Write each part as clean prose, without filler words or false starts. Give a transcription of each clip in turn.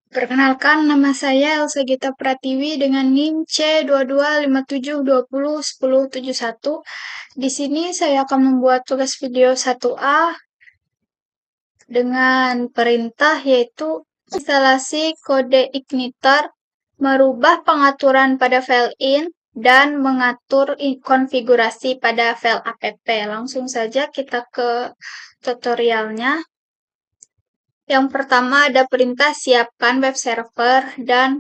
Perkenalkan, nama saya Elsa Gita Pratiwi dengan NIM C2257201071. Di sini saya akan membuat tugas video 1A dengan perintah yaitu instalasi kode igniter, merubah pengaturan pada file in, dan mengatur konfigurasi pada file app. Langsung saja kita ke tutorialnya. Yang pertama ada perintah siapkan web server dan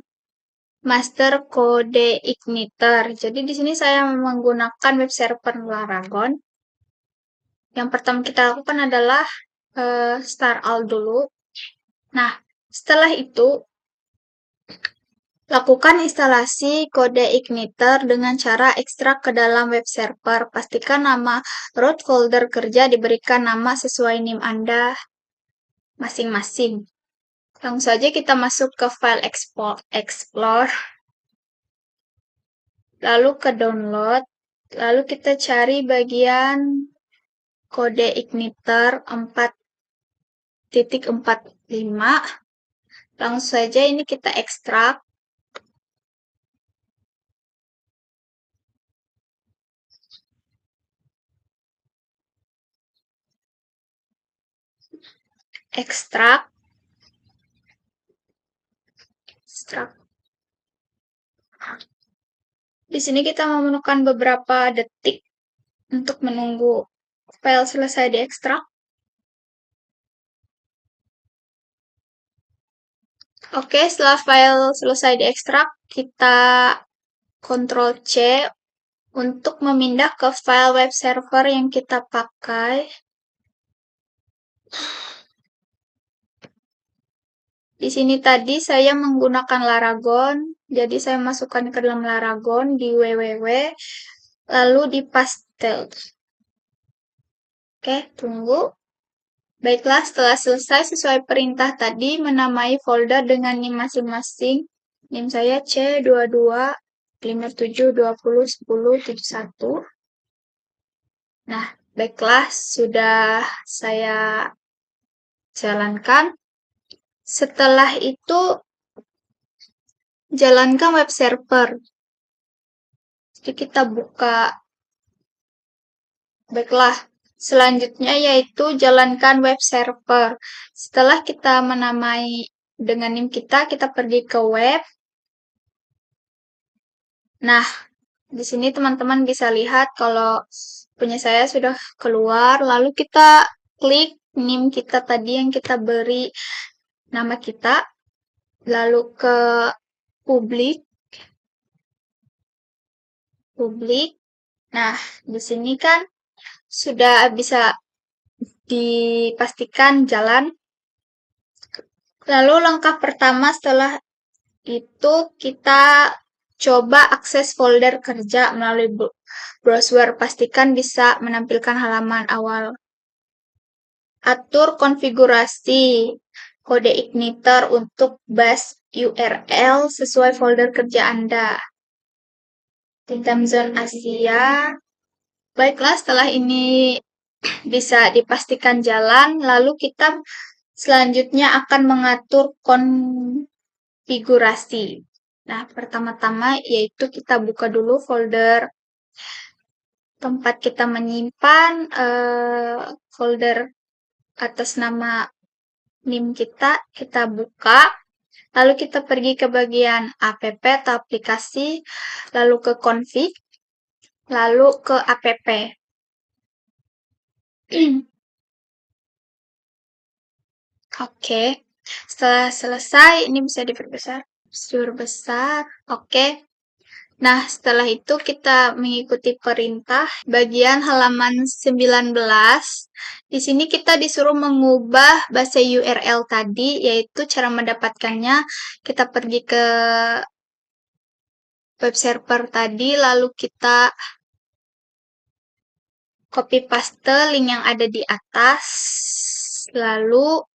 master kode igniter. Jadi di sini saya menggunakan web server Laragon. Yang pertama kita lakukan adalah start all dulu. Nah, setelah itu lakukan instalasi kode igniter dengan cara ekstrak ke dalam web server. Pastikan nama root folder kerja diberikan nama sesuai NIM Anda masing-masing. Langsung saja kita masuk ke file explore, lalu ke download, lalu kita cari bagian kode igniter 4.45. Langsung saja ini kita ekstrak. Ekstrak. Di sini kita memerlukan beberapa detik untuk menunggu file selesai diekstrak. Oke, setelah file selesai diekstrak, kita Ctrl C untuk memindah ke file web server yang kita pakai. Di sini tadi saya menggunakan Laragon, jadi saya masukkan ke dalam Laragon di www, lalu di paste. Oke, tunggu. Baiklah, setelah selesai sesuai perintah tadi, menamai folder dengan NIM masing-masing. NIM saya C2257201071. Nah, baiklah, sudah saya jalankan. Setelah itu, jalankan web server. Jadi kita buka. Baiklah, selanjutnya yaitu jalankan web server. Setelah kita menamai dengan NIM kita pergi ke web. Nah, di sini teman-teman bisa lihat kalau punya saya sudah keluar. Lalu kita klik NIM kita tadi yang kita beri nama kita. Lalu ke publik. Nah, di sini kan sudah bisa dipastikan jalan. Lalu langkah pertama setelah itu kita coba akses folder kerja melalui browser. Pastikan bisa menampilkan halaman awal. Atur konfigurasi kode igniter untuk bus URL sesuai folder kerja Anda. Di time zone Asia. Baiklah, setelah ini bisa dipastikan jalan, lalu kita selanjutnya akan mengatur konfigurasi. Nah, pertama-tama yaitu kita buka dulu folder tempat kita menyimpan folder atas nama NIM kita buka. Lalu kita pergi ke bagian app atau aplikasi, lalu ke config, lalu ke app. Oke, setelah selesai ini bisa diperbesar. Oke. Nah, setelah itu kita mengikuti perintah bagian halaman 19. Di sini kita disuruh mengubah base URL tadi, yaitu cara mendapatkannya. Kita pergi ke web server tadi, lalu kita copy paste link yang ada di atas, lalu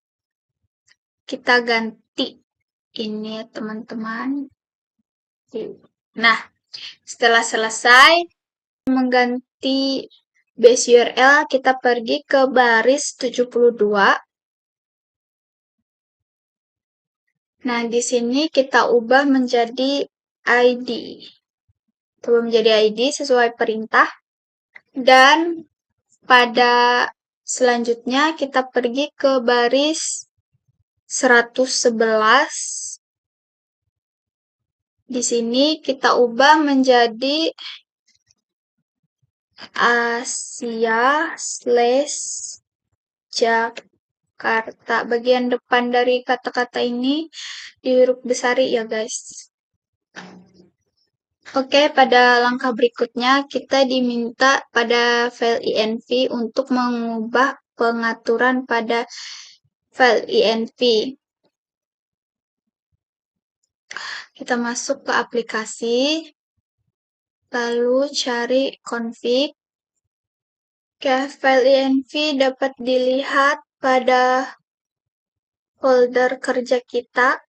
kita ganti ini teman-teman. Nah, setelah selesai mengganti base URL, kita pergi ke baris 72. Nah, di sini kita ubah menjadi ID. Coba menjadi ID sesuai perintah. Dan pada selanjutnya kita pergi ke baris 111. Di sini kita ubah menjadi Asia/Jakarta. Bagian depan dari kata-kata ini di huruf besar ya guys. Oke, pada langkah berikutnya kita diminta pada file INV untuk mengubah pengaturan pada file INV. Kita masuk ke aplikasi, lalu cari config. Oke, file INV dapat dilihat pada folder kerja kita.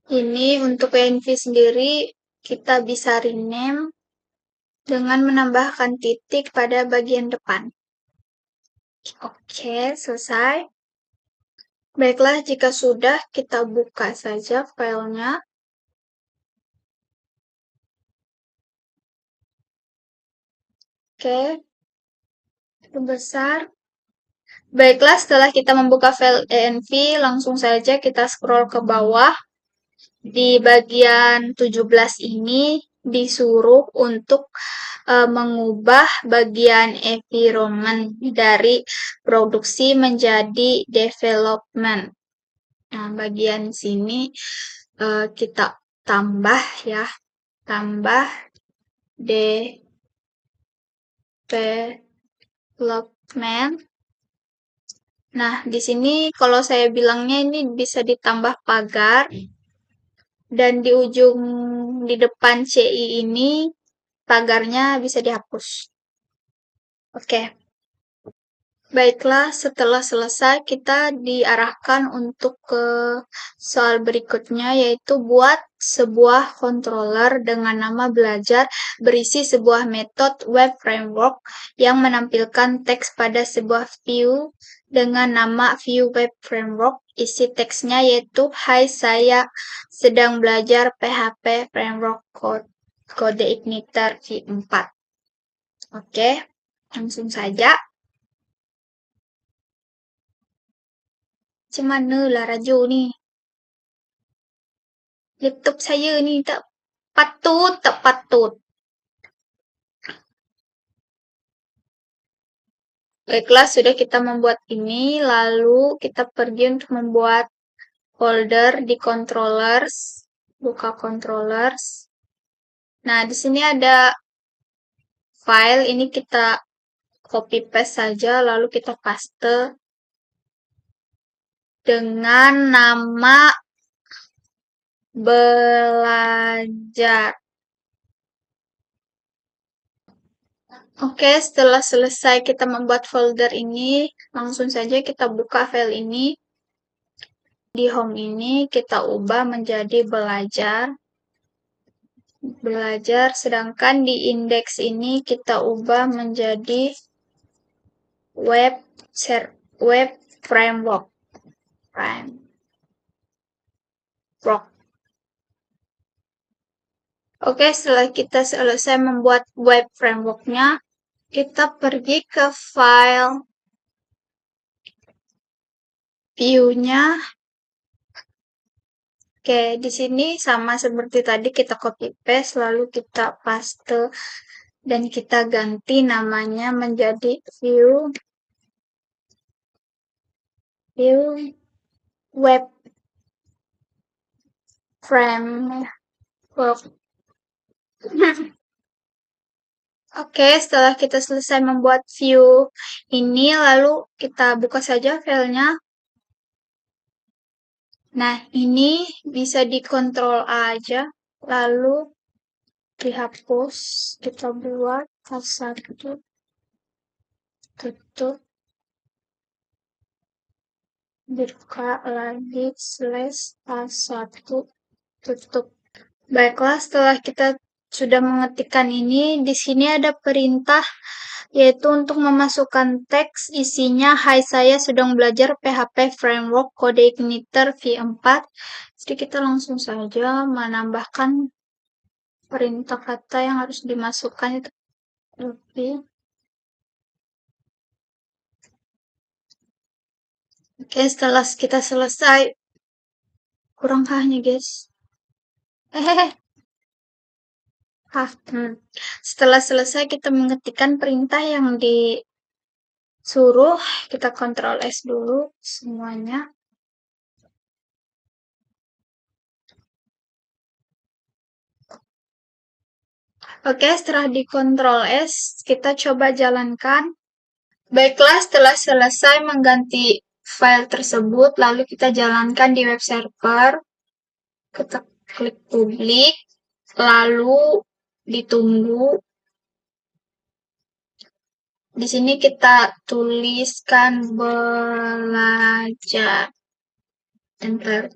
Ini untuk INV sendiri kita bisa rename dengan menambahkan titik pada bagian depan. Oke, selesai. Baiklah, jika sudah, kita buka saja filenya. Oke, besar. Baiklah, setelah kita membuka file ENV, langsung saja kita scroll ke bawah. Di bagian 17 ini disuruh untuk mengubah bagian environment dari produksi menjadi development. Nah, bagian sini kita tambah ya, tambah development. Nah, di sini kalau saya bilangnya ini bisa ditambah pagar. Dan di ujung di depan CI ini pagarnya bisa dihapus. Oke. Baiklah, setelah selesai kita diarahkan untuk ke soal berikutnya, yaitu buat sebuah controller dengan nama belajar berisi sebuah metode web framework yang menampilkan teks pada sebuah view dengan nama view web framework. Isi teksnya yaitu, "Hai, saya sedang belajar PHP framework kode Igniter v4." Oke, langsung saja. Macam mana lah Rajo ni? Laptop saya ni tak patut. Baiklah, sudah kita membuat ini, lalu kita pergi untuk membuat folder di controllers. Buka controllers. Nah, di sini ada file, ini kita copy paste saja, lalu kita paste dengan nama belajar. Oke, setelah selesai kita membuat folder ini, langsung saja kita buka file ini. Di home ini kita ubah menjadi belajar. Sedangkan di indeks ini kita ubah menjadi web framework. Oke, setelah kita selesai membuat web framework-nya, kita pergi ke file view-nya. Oke, di sini sama seperti tadi kita copy paste, lalu kita paste dan kita ganti namanya menjadi view web framework. Oke, setelah kita selesai membuat view ini, lalu kita buka saja filenya. Nah, ini bisa dikontrol aja, lalu dihapus. Kita buat satu, tutup, buka lagi, /A1, tutup. Baiklah, setelah kita sudah mengetikkan ini, di sini ada perintah yaitu untuk memasukkan teks isinya, "Hai, saya sedang belajar PHP Framework Kode Igniter v4." Jadi kita langsung saja menambahkan perintah kata yang harus dimasukkan itu lebih. Oke, setelah kita selesai, kurang kahnya guys. Setelah selesai kita mengetikkan perintah yang disuruh, kita Ctrl S dulu semuanya. Oke, setelah di Ctrl S, kita coba jalankan. Baiklah, setelah selesai mengganti file tersebut, lalu kita jalankan di web server. Kita klik publik, lalu ditunggu. Di sini kita tuliskan belajar. Enter.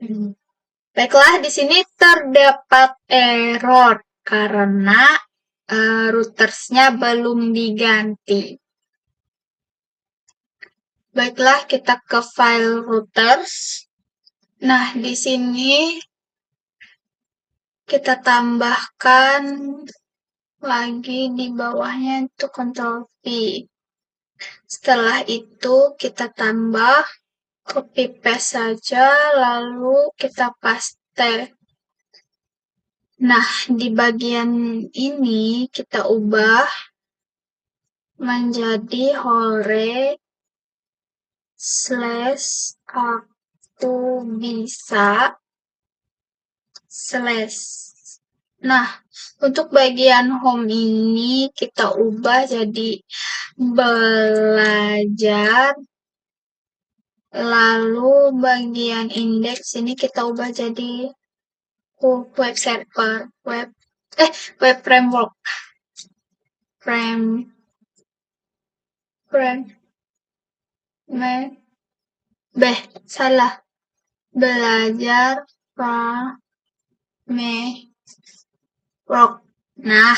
Baiklah, di sini terdapat error karena routersnya belum diganti. Baiklah, kita ke file routers. Nah, di sini kita tambahkan lagi di bawahnya itu Ctrl V. Setelah itu kita tambah, copy paste saja, lalu kita paste. Nah, di bagian ini kita ubah menjadi hore/aku bisa / Nah, untuk bagian home ini kita ubah jadi belajar. Lalu bagian indeks ini kita ubah jadi web server, web framework. Salah. Belajar framework. Nah,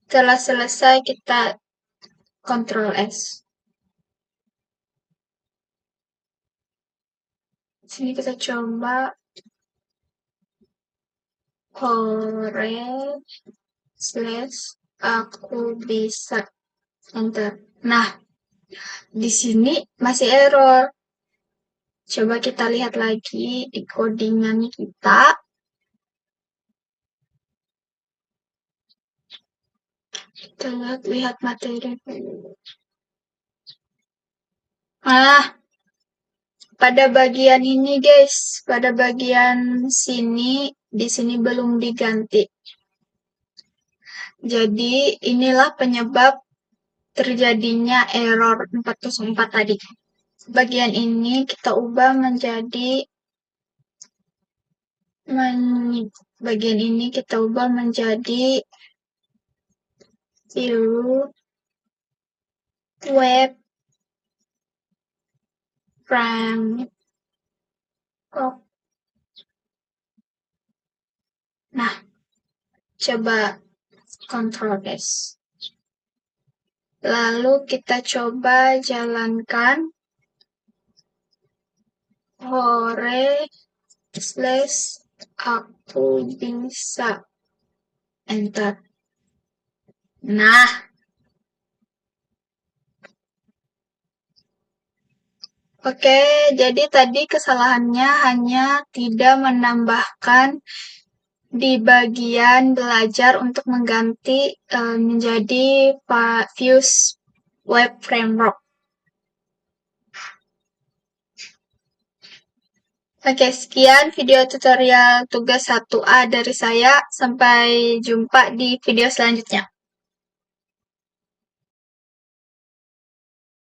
setelah selesai kita Ctrl S. Sini kita coba hore/aku bisa. Enter. Nah, di sini masih error. Coba kita lihat lagi di codingannya kita. Kita lihat materi. Pada bagian ini guys, pada bagian sini, di sini belum diganti. Jadi inilah penyebab terjadinya error 404 tadi. Bagian ini kita ubah menjadi view web framework. Nah, coba Ctrl S. Lalu kita coba jalankan hore/aku bisa. Enter. Nah, oke, jadi tadi kesalahannya hanya tidak menambahkan di bagian belajar untuk mengganti menjadi views web framework. Oke, sekian video tutorial tugas 1A dari saya. Sampai jumpa di video selanjutnya.